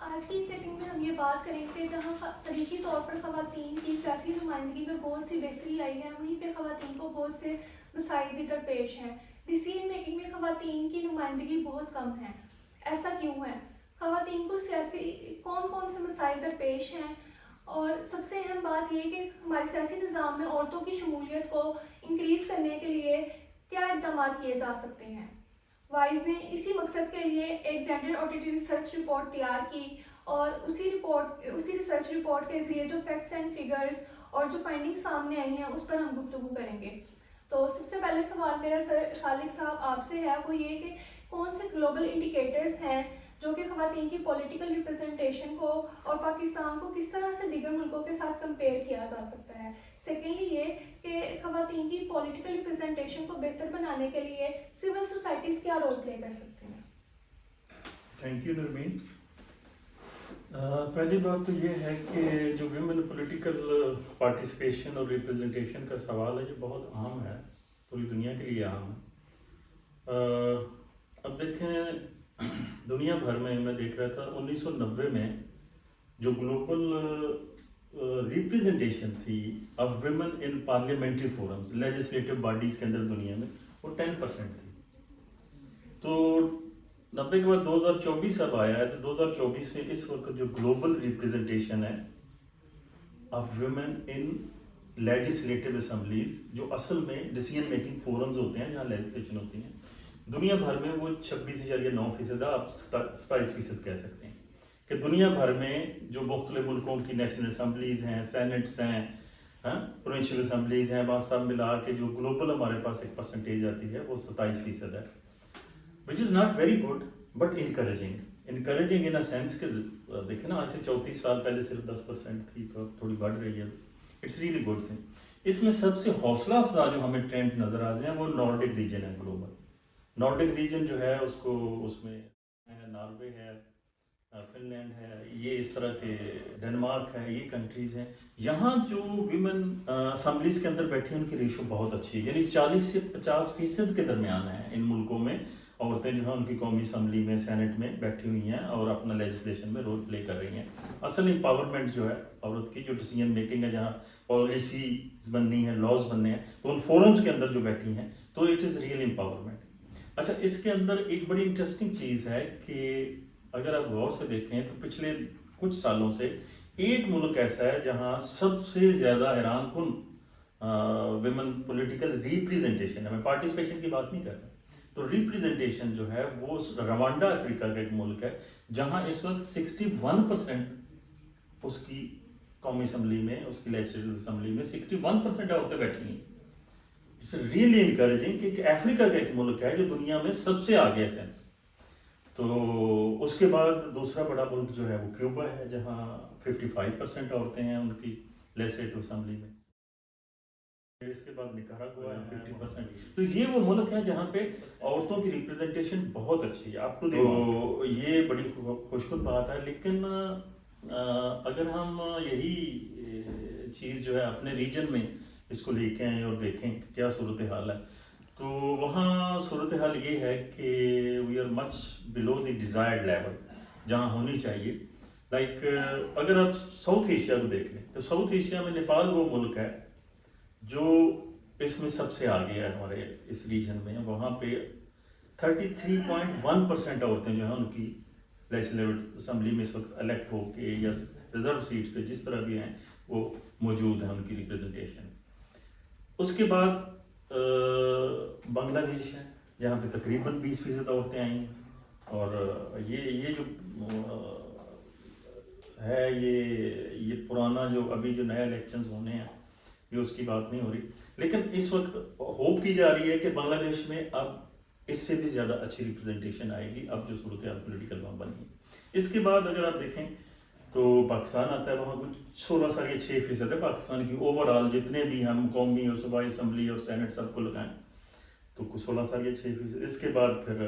آج کی سیٹنگ میں ہم یہ بات کریں گے جہاں تاریخی طور پر خواتین کی سیاسی نمائندگی میں بہت سی بہتری آئی ہے، وہیں پہ خواتین کو بہت سے مسائل بھی درپیش ہیں۔ ڈیسیژن میکنگ میں خواتین کی نمائندگی بہت کم ہے، ایسا کیوں ہے؟ خواتین کو سیاسی کون سے مسائل درپیش ہیں؟ اور سب سے اہم بات یہ کہ ہمارے سیاسی نظام میں عورتوں کی شمولیت کو انکریز کرنے کے لیے کیا اقدامات کیے جا سکتے ہیں؟ وائز نے اسی مقصد کے لیے ایک جینڈر آڈیٹ ریسرچ رپورٹ تیار کی اور اسی ریسرچ رپورٹ کے ذریعے جو فیکٹس اینڈ فگرز اور جو فائنڈنگ سامنے آئی ہیں اس پر ہم گفتگو کریں گے۔ تو سب سے پہلے سوال میرا خالق صاحب آپ سے ہے، وہ یہ کہ کون سے گلوبل انڈیکیٹرز ہیں جو کہ خواتین کی پولیٹیکل ریپرزنٹیشن کو اور پاکستان کو کس طرح سے دیگر ملکوں کے ساتھ کمپیئر کیا جا سکتا ہے؟ سیکنڈلی یہ کہ خواتین کی پولیٹیکل ریپرزنٹیشن کو بہتر بنانے کے لیے سول سوسائٹیز کیا رول پلے کر سکتے ہیں؟ Thank you Nermeen. پہلی بات تو یہ ہے کہ جو ویمن پولیٹیکل پارٹیسپیشن اور ریپرزنٹیشن کا سوال ہے یہ بہت عام ہے، پوری دنیا کے لیے عام ہے۔ اب دیکھیں دنیا بھر میں دیکھ رہا تھا 1990 میں جو گلوبل ریپرزنٹیشن تھی of women in parliamentary forums legislative bodies کے اندر دنیا میں وہ 10% تھی۔ تو 90 کے بعد 2024 اب آیا ہے، تو 2024 میں اس وقت جو گلوبل ریپرزنٹیشن ہے of women in legislative assemblies, جو اصل میں ڈیسیژن میکنگ فورمز ہوتے ہیں جہاں لیجسلیشن ہوتی ہیں، دنیا بھر میں وہ 26.9% ہے، آپ 27% کہہ سکتے ہیں کہ دنیا بھر میں جو مختلف ملکوں کی نیشنل اسمبلیز ہیں، سینٹس ہیں، پروونشل اسمبلیز ہیں، وہاں سب ملا کے جو گلوبل ہمارے پاس ایک پرسنٹیج آتی ہے وہ 27% ہے، which is not very good but encouraging in a sense کہ دیکھیں نا آج سے 34 سال پہلے صرف 10% تھی تو اب تھوڑی بڑھ رہی ہے۔ It's really good thing. اس میں سب سے حوصلہ افزا جو ہمیں ٹرینڈ نظر آ رہے ہیں وہ نارڈک ریجن ہے، گلوبل نارڈک ریجن جو ہے اس کو اس میں ناروے ہے، فن لینڈ ہے، یہ اس طرح کے ڈنمارک ہے، یہ کنٹریز ہیں، یہاں جو ویمن اسمبلیز کے اندر بیٹھی ہیں ان کی ریشو بہت اچھی ہے، یعنی 40 سے 50% کے درمیان ہے ان ملکوں میں عورتیں جو ہیں ان کی قومی اسمبلی میں سینٹ میں بیٹھی ہوئی ہیں اور اپنا لیجسلیشن میں رول پلے کر رہی ہیں۔ اصل امپاورمنٹ جو ہے عورت کی جو ڈیسیژن میکنگ ہے، جہاں پالیسیز بننی ہے، لاز بننے ہیں، تو ان فورمز کے اندر جو بیٹھی ہیں تو اٹ از ریئل امپاورمنٹ۔ اچھا، اس کے اندر ایک بڑی انٹرسٹنگ چیز ہے کہ اگر آپ غور سے دیکھیں تو پچھلے کچھ سالوں سے ایک ملک ایسا ہے جہاں سب سے زیادہ حیران کن ویمن پولیٹیکل ریپریزنٹیشن ہے، میں پارٹیسپیشن کی بات نہیں کر رہا، تو ریپریزنٹیشن جو ہے وہ روانڈا افریقہ کا ایک ملک ہے جہاں اس وقت 61% اس کی قومی اسمبلی میں، اس کی لیجسلیٹو اسمبلی میں 61% عورتیں بیٹھی ہیں۔ اٹس ریئلی انکریجنگ کہ افریقہ کا ایک ملک ہے جو دنیا میں سب سے آگے ہے سینس۔ تو اس کے بعد دوسرا بڑا ملک جو ہے وہ کیوبا ہے جہاں 55% عورتیں ہیں ان کی لیجسلیٹو اسمبلی میں، اس کے بعد نکاراگوا ہے 50%۔ تو یہ وہ ملک ہے جہاں پہ عورتوں کی ریپرزنٹیشن بہت اچھی ہے، آپ کو تو یہ بڑی خوشخط بات ہے۔ لیکن اگر ہم یہی چیز جو ہے اپنے ریجن میں اس کو لے کے آئیں اور دیکھیں کہ کیا صورتحال ہے، تو وہاں صورتحال یہ ہے کہ we are much below the desired level جہاں ہونی چاہیے۔ لائک اگر آپ ساؤتھ ایشیا کو دیکھ لیں تو ساؤتھ ایشیا میں نیپال وہ ملک ہے جو اس میں سب سے آگے ہے ہمارے اس ریجن میں، وہاں پہ 33.1% عورتیں جو ہیں ان کی لیجسلیٹو اسمبلی میں اس وقت الیکٹ ہو کے یا ریزرو سیٹس پہ جس طرح بھی ہیں وہ موجود ہیں ان کی ریپرزنٹیشن۔ اس کے بعد بنگلہ دیش ہے جہاں پہ تقریباً 20% عورتیں آئی ہیں، اور یہ جو ہے یہ پرانا جو ابھی جو نئے الیکشنز ہونے ہیں یہ اس کی بات نہیں ہو رہی، لیکن اس وقت ہوپ کی جا رہی ہے کہ بنگلہ دیش میں اب اس سے بھی زیادہ اچھی ریپرزنٹیشن آئے گی اب جو صورتحال پولیٹیکل وہاں بنی ہے۔ اس کے بعد اگر آپ دیکھیں تو پاکستان آتا ہے، وہاں کچھ 16.6% ہے پاکستان کی اوور آل، جتنے بھی ہم قومی اور صوبائی اسمبلی اور سینٹ سب کو لگائیں تو کچھ 16.6%۔ اس کے بعد پھر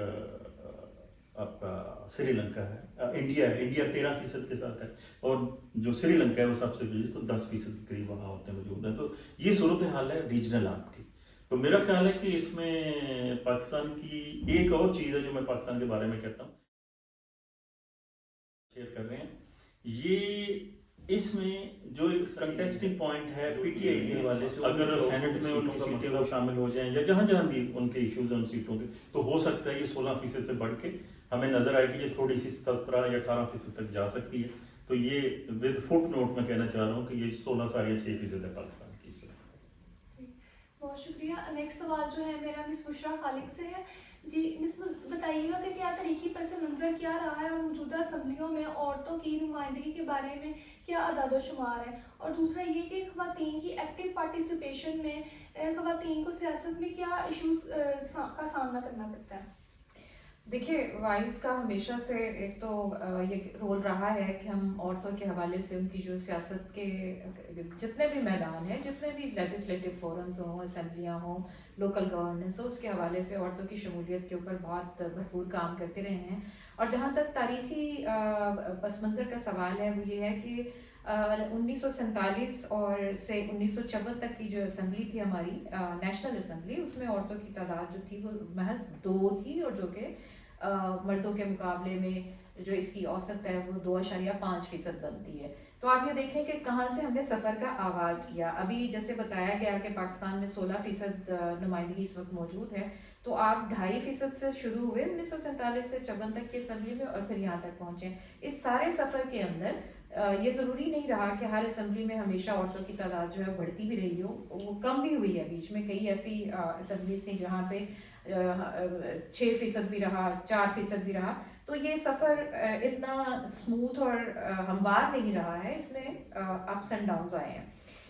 آپ کا سری لنکا ہے، انڈیا ہے، انڈیا 13% کے ساتھ ہے، اور جو سری لنکا ہے وہ سب سے بیچ تو 10% کے قریب وہاں عورتیں موجود ہیں۔ تو یہ صورتحال ہے ریجنل آپ کی۔ تو میرا خیال ہے کہ اس میں پاکستان کی ایک اور چیز ہے جو میں پاکستان کے بارے میں کہتا ہوں، شیئر کر رہے ہیں. یہ اس میں جو ایک کنٹیسٹنگ پوائنٹ ہے پی ٹی آئی کے حوالے سے, اگر سینٹ میں ان کی سیٹیں وہ شامل ہو جائیں یا جہاں جہاں بھی ان کے ایشوز ہیں ان سیٹوں کے, تو ہو سکتا ہے یہ 16% سے بڑھ کے ہمیں نظر آئے کہ یہ تھوڑی سی 17 یا 18% تک جا سکتی ہے. تو یہ ود فٹ نوٹ میں کہنا چاہ رہا ہوں کہ یہ 16 سال یا 6% ہے پاکستان کی اس وقت. بہت شکریہ. نیکسٹ سوال جو ہے میرا مس بشرا خالق سے ہے. جی مس بتائیے گا کہ کیا تاریخی پس منظر کیا رہا ہے اور موجودہ اسمبلیوں میں عورتوں کی نمائندگی کے بارے میں کیا اعداد و شمار ہے, اور دوسرا یہ کہ خواتین کی ایکٹیو پارٹیسپیشن میں خواتین کو سیاست میں کیا ایشوز کا سامنا کرنا پڑتا ہے. دیکھیے وائس کا ہمیشہ سے ایک تو یہ رول رہا ہے کہ ہم عورتوں کے حوالے سے ان کی جو سیاست کے جتنے بھی میدان ہیں, جتنے بھی لیجسلیٹو فورمز ہوں, اسمبلیاں ہوں, لوکل گورننس ہو, اس کے حوالے سے عورتوں کی شمولیت کے اوپر بہت بھرپور کام کرتے رہے ہیں. اور جہاں تک تاریخی پس منظر کا سوال ہے وہ یہ ہے کہ 1947 اور سے 1954 تک کی جو اسمبلی تھی ہماری نیشنل اسمبلی, اس میں عورتوں کی تعداد جو تھی وہ محض 2 تھی, اور جو کہ مردوں کے مقابلے میں جو اس کی اوسط ہے وہ 2.5% بنتی ہے. تو آپ یہ دیکھیں کہ کہاں سے ہم نے سفر کا آغاز کیا. ابھی جیسے بتایا گیا کہ پاکستان میں 16% نمائندگی اس وقت موجود ہے, تو آپ 2.5% سے شروع ہوئے 1947 سے 54 تک کی اسمبلی میں, اور پھر یہاں تک پہنچے. اس سارے سفر کے اندر یہ ضروری نہیں رہا کہ ہر اسمبلی میں ہمیشہ عورتوں کی تعداد جو ہے بڑھتی بھی رہی ہو, وہ کم بھی ہوئی ہے. بیچ میں کئی ایسی اسمبلیز تھیں جہاں پہ 6% بھی رہا, 4% بھی رہا. تو یہ سفر اتنا اسموتھ اور ہموار نہیں رہا ہے, اس میں اپس اینڈ ڈاؤنز آئے ہیں.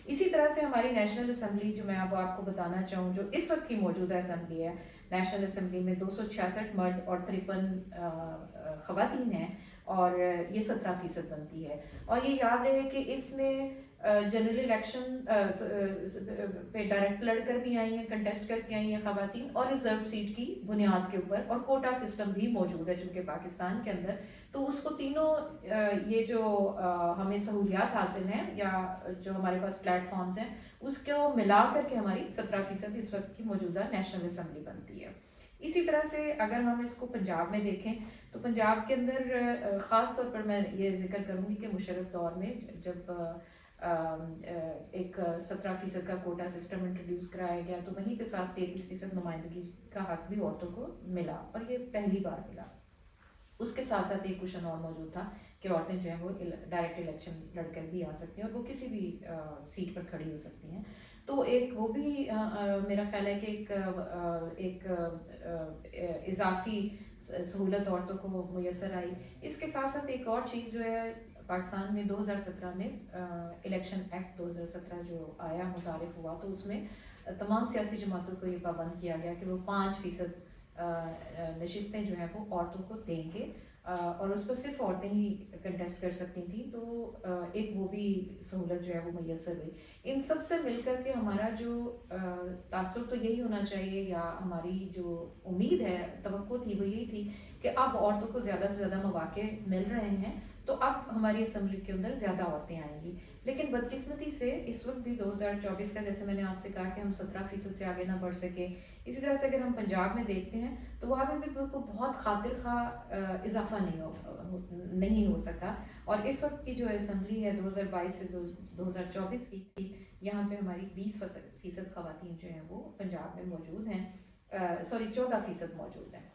اسی طرح سے ہماری نیشنل اسمبلی جو میں اب آپ کو بتانا چاہوں, جو اس وقت کی موجودہ اسمبلی ہے, نیشنل اسمبلی میں 266 مرد اور 53 خواتین ہیں, اور یہ 17% بنتی ہے. اور یہ یاد رہے کہ اس میں جنرل الیکشن پہ ڈائریکٹ لڑ کر بھی آئی ہیں, کنٹیسٹ کر کے آئی ہیں خواتین, اور ریزرو سیٹ کی بنیاد کے اوپر, اور کوٹا سسٹم بھی موجود ہے چونکہ پاکستان کے اندر. تو اس کو تینوں یہ جو ہمیں سہولیات حاصل ہیں یا جو ہمارے پاس پلیٹ فارمز ہیں, اس کو ملا کر کے ہماری 17% اس وقت کی موجودہ نیشنل اسمبلی بنتی ہے. اسی طرح سے اگر ہم اس کو پنجاب میں دیکھیں تو پنجاب کے اندر خاص طور پر میں یہ ذکر کروں گی کہ مشرف دور میں جب ایک 17% کا کوٹا سسٹم انٹروڈیوس کرایا گیا, تو وہیں پہ 33% نمائندگی کا حق بھی عورتوں کو ملا, اور یہ پہلی بار ملا. اس کے ساتھ ساتھ ایک کوشن اور موجود تھا کہ عورتیں جو ہیں وہ ڈائریکٹ الیکشن لڑ کر بھی آ سکتی ہیں, اور وہ کسی بھی سیٹ پر کھڑی ہو سکتی ہیں. تو ایک وہ بھی میرا خیال ہے کہ ایک اضافی سہولت عورتوں کو میسر آئی. اس کے ساتھ ساتھ ایک اور چیز جو ہے پاکستان میں 2017 میں الیکشن ایکٹ 2017 جو آیا, متعارف ہوا, تو اس میں تمام سیاسی جماعتوں کو یہ پابند کیا گیا کہ وہ 5% نشستیں جو ہیں وہ عورتوں کو دیں گے, اور اس پر صرف عورتیں ہی کنٹیسٹ کر سکتی تھیں. تو ایک وہ بھی سہولت جو ہے وہ میسر ہوئی. ان سب سے مل کر کے ہمارا جو تاثر تو یہی ہونا چاہیے, یا ہماری جو امید ہے, توقع تھی, وہ یہی تھی کہ اب عورتوں کو زیادہ سے زیادہ مواقع مل رہے ہیں, تو اب ہماری اسمبلی کے اندر زیادہ عورتیں آئیں گی. لیکن بدقسمتی سے اس وقت بھی 2024 کا, جیسے میں نے آپ سے کہا کہ ہم 17% سے آگے نہ بڑھ سکے, اسی طرح سے اگر ہم پنجاب میں دیکھتے ہیں تو وہاں پہ بھی بہت خاطر خواہ اضافہ نہیں ہو سکا. اور اس وقت کی جو اسمبلی ہے 2022 سے 2024 کی, یہاں پہ ہماری 20% خواتین جو ہیں وہ پنجاب میں موجود ہیں, 14% موجود ہیں.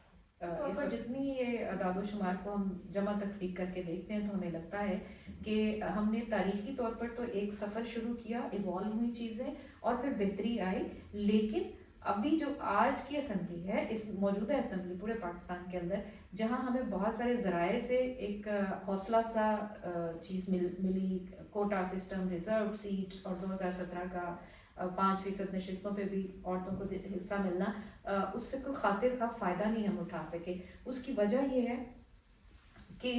اس وقت جتنی یہ اعداد و شمار کو ہم جمع تفریق کر کے دیکھتے ہیں تو ہمیں لگتا ہے کہ ہم نے تاریخی طور پر تو ایک سفر شروع کیا, ایوالو ہوئی چیزیں اور پھر بہتری آئی. لیکن ابھی جو آج کی اسمبلی ہے, اس موجودہ اسمبلی پورے پاکستان کے اندر, جہاں ہمیں بہت سارے ذرائع سے ایک حوصلہ افزا چیز ملی, کوٹا سسٹم, ریزرو سیٹ, اور 2017 کا 5% نشستوں پہ بھی عورتوں کو حصہ ملنا, اس سے کوئی خاطر خواہ فائدہ نہیں ہم اٹھا سکے. اس کی وجہ یہ ہے کہ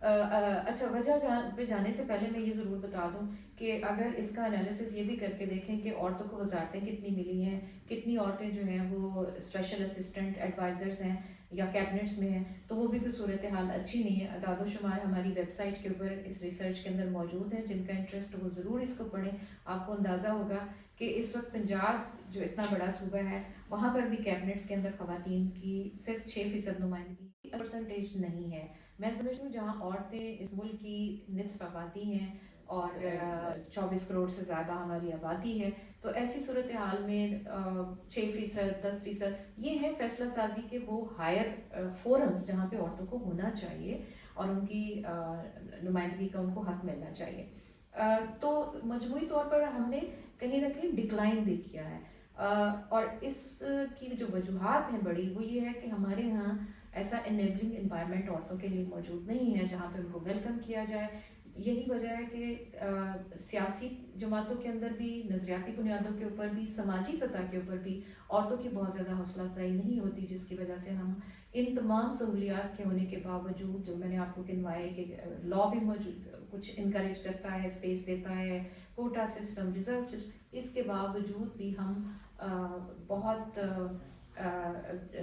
اچھا, وجہ پہ جانے سے پہلے میں یہ ضرور بتا دوں کہ اگر اس کا انالیسس یہ بھی کر کے دیکھیں کہ عورتوں کو وزارتیں کتنی ملی ہیں, کتنی عورتیں جو ہیں وہ اسپیشل اسسٹنٹ ایڈوائزرز ہیں یا کیبنٹس میں ہیں, تو وہ بھی کوئی صورتحال اچھی نہیں ہے. اعداد و شمار ہماری ویب سائٹ کے اوپر اس ریسرچ کے اندر موجود ہیں, جن کا انٹرسٹ وہ ضرور اس کو پڑھیں. آپ کو اندازہ ہوگا کہ اس وقت پنجاب جو اتنا بڑا صوبہ ہے, وہاں پر بھی کیبنٹس کے اندر خواتین کی صرف 6% نمائندگی پرسنٹیج نہیں ہے. میں سمجھتی ہوں جہاں عورتیں اس ملک کی نصف آبادی ہیں اور 24 کروڑ سے زیادہ ہماری آبادی ہے، تو ایسی صورتحال میں 6%، 10% یہ ہے فیصلہ سازی کے وہ ہائر فورمز جہاں پہ عورتوں کو ہونا چاہیے اور ان کی نمائندگی کا ان کو حق ملنا چاہیے. تو مجموعی طور پر ہم نے کہیں نہ کہیں ڈکلائن بھی کیا ہے، اور اس کی جو وجوہات ہیں بڑی وہ یہ ہے کہ ہمارے یہاں ایسا انیبلنگ انوائرمنٹ عورتوں کے لیے موجود نہیں ہے جہاں پہ ان کو ویلکم کیا جائے. یہی وجہ ہے کہ سیاسی جماعتوں کے اندر بھی، نظریاتی بنیادوں کے اوپر بھی، سماجی سطح کے اوپر بھی عورتوں کی بہت زیادہ حوصلہ افزائی نہیں ہوتی، جس کی وجہ سے ہم ان تمام سہولیات کے ہونے کے باوجود، جو میں نے آپ کو گنوائے کہ لا بھی موجود کچھ انکریج کرتا ہے، اسپیس دیتا ہے، کوٹا سسٹم، ریزرو سسٹم، اس کے باوجود بھی ہم بہت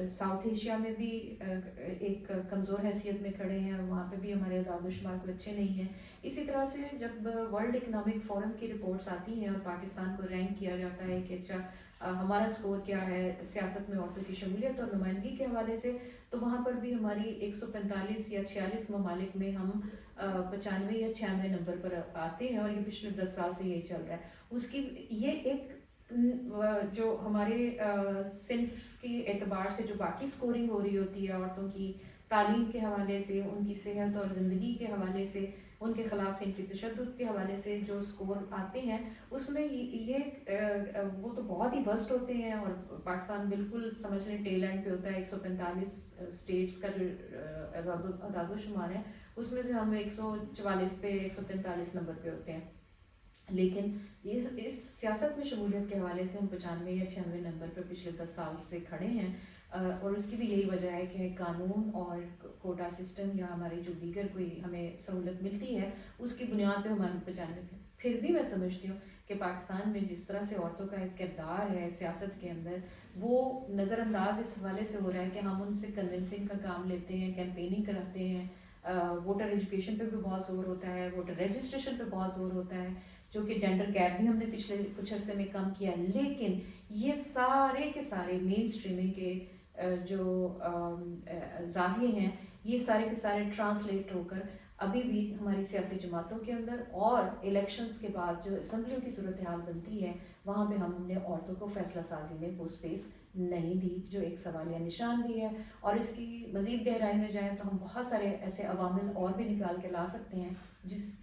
ساؤتھ ایشیا میں بھی ایک کمزور حیثیت میں کھڑے ہیں، اور وہاں پہ بھی ہمارے اعداد و شمار کو اچھے نہیں ہیں. اسی طرح سے جب ورلڈ اکنامک فورم کی رپورٹس آتی ہیں اور پاکستان کو رینک کیا جاتا ہے کہ اچھا ہمارا سکور کیا ہے سیاست میں عورتوں کی شمولیت اور نمائندگی کے حوالے سے، تو وہاں پر بھی ہماری 145 یا 46 ممالک میں ہم 95 یا 96 نمبر پر آتے ہیں، اور یہ پچھلے 10 سال سے یہی چل رہا ہے. اس کی یہ ایک جو ہمارے صنف کے اعتبار سے جو باقی سکورنگ ہو رہی ہوتی ہے عورتوں کی تعلیم کے حوالے سے، ان کی صحت اور زندگی کے حوالے سے، ان کے خلاف صنفی تشدد کے حوالے سے جو سکور آتے ہیں، اس میں یہ وہ تو بہت ہی ورسٹ ہوتے ہیں، اور پاکستان بالکل سمجھ لیں ٹیل اینڈ پہ ہوتا ہے. 145 اسٹیٹس کا جو اعداد و شمار ہے اس میں سے ہم 144 پہ 143 نمبر پہ ہوتے ہیں. لیکن اس سیاست میں شمولیت کے حوالے سے ہم 95 یا 96 نمبر پر پچھلے 10 سال سے کھڑے ہیں، اور اس کی بھی یہی وجہ ہے کہ قانون اور کوٹا سسٹم یا ہماری جو دیگر کوئی ہمیں سہولت ملتی ہے اس کی بنیاد پہ ہمارے 95 سے. پھر بھی میں سمجھتی ہوں کہ پاکستان میں جس طرح سے عورتوں کا ایک کردار ہے سیاست کے اندر، وہ نظر انداز اس حوالے سے ہو رہا ہے کہ ہم ان سے کنونسنگ کا کام لیتے ہیں، کیمپیننگ کراتے ہیں، ووٹر ایجوکیشن پہ بھی بہت زور ہوتا ہے، ووٹر رجسٹریشن پہ بہت زور ہوتا ہے، جو کہ جینڈر گیپ بھی ہم نے پچھلے کچھ عرصے میں کم کیا. لیکن یہ سارے کے سارے مین اسٹریمنگ کے جو زاویے ہیں، یہ سارے کے سارے ٹرانسلیٹ ہو کر ابھی بھی ہماری سیاسی جماعتوں کے اندر اور الیکشنز کے بعد جو اسمبلیوں کی صورتحال بنتی ہے وہاں پہ ہم نے عورتوں کو فیصلہ سازی میں وہ اسپیس نہیں دی، جو ایک سوالیہ نشان بھی ہے. اور اس کی مزید گہرائی میں جائیں تو ہم بہت سارے ایسے عوامل اور بھی نکال کے لا سکتے ہیں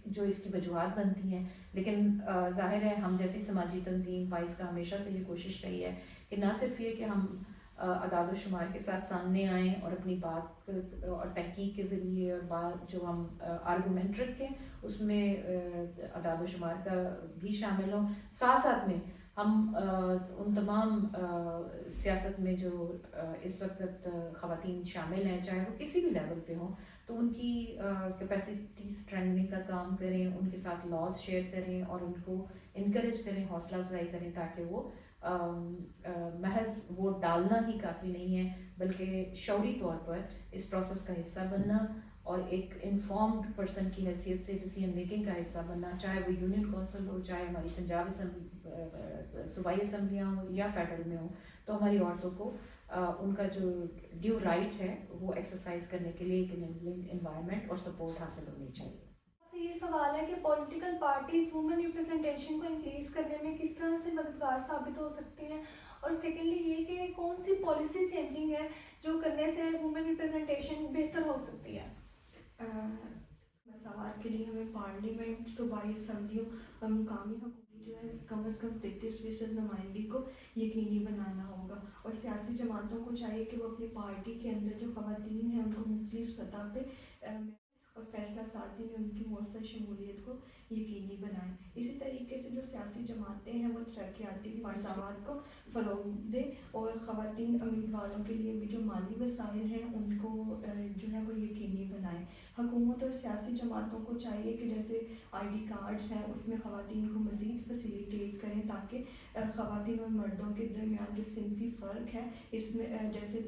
جو اس کی وجوہات بنتی ہیں. لیکن ظاہر ہے ہم جیسی سماجی تنظیم وائس کا ہمیشہ سے یہ کوشش رہی ہے کہ نہ صرف یہ کہ ہم اعداد و شمار کے ساتھ سامنے آئیں اور اپنی بات اور تحقیق کے ذریعے اور بات جو ہم آرگومنٹ رکھیں اس میں اعداد و شمار کا بھی شامل ہوں، ساتھ ساتھ میں ہم ان تمام سیاست میں جو اس وقت خواتین شامل ہیں چاہے وہ کسی بھی لیول پہ ہوں، تو ان کی کیپیسٹی اسٹرینتھنگ کا کام کریں، ان کے ساتھ لاز شیئر کریں اور ان کو انکریج کریں، حوصلہ افزائی کریں، تاکہ وہ محض ووٹ ڈالنا ہی کافی نہیں ہے بلکہ شعوری طور پر اس پروسیس کا حصہ بننا اور ایک انفارمڈ پرسن کی حیثیت سے ڈیسیژن میکنگ کا حصہ بننا، چاہے وہ یونین کونسل ہو، چاہے ہماری پنجاب صوبائی اسمبلیاں ہوں یا فیڈرل میں ہوں. تو ہماری عورتوں کو ان کا جو ڈیو رائٹ ہے وہ ایکسرسائز کرنے کے لیے ایک انیبلنگ انوائرمنٹ اور سپورٹ حاصل ہونی چاہیے. یہ سوال ہے کہ پولیٹیکل پارٹیز وومن ریپرزنٹیشن کو انکریز کرنے میں کس طرح سے مددگار ثابت ہو سکتی ہیں، اور سیکنڈلی یہ کہ کون سی پالیسی چینجنگ ہے جو کرنے سے وومن ریپرزنٹیشن بہتر ہو سکتی ہے. مساوات کے لیے ہمیں پارلیمنٹ، صوبائی اسمبلیوں اور مقامی حکومت جو ہے کم از کم 33% نمائندگی کو یقینی بنانا ہوگا، اور سیاسی جماعتوں کو چاہیے کہ وہ اپنی پارٹی کے اندر جو خواتین ہیں ان کو مختلف سطح پہ اور فیصلہ سازی میں ان کی مؤثر شمولیت کو یقینی بنائیں. اسی طریقے سے جو سیاسی جماعتیں ہیں وہ ترقیاتی مساوات کو فروغ دیں اور خواتین امیدواروں کے لیے بھی جو مالی وسائل ہیں ان کو جو ہے وہ یقینی بنائیں. حکومت اور سیاسی جماعتوں کو چاہیے کہ جیسے ID کارڈز ہیں اس میں خواتین کو مزید فیسیلیٹیٹ کریں تاکہ خواتین اور مردوں کے درمیان جو صنفی فرق ہے اس میں جیسے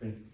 Thank you.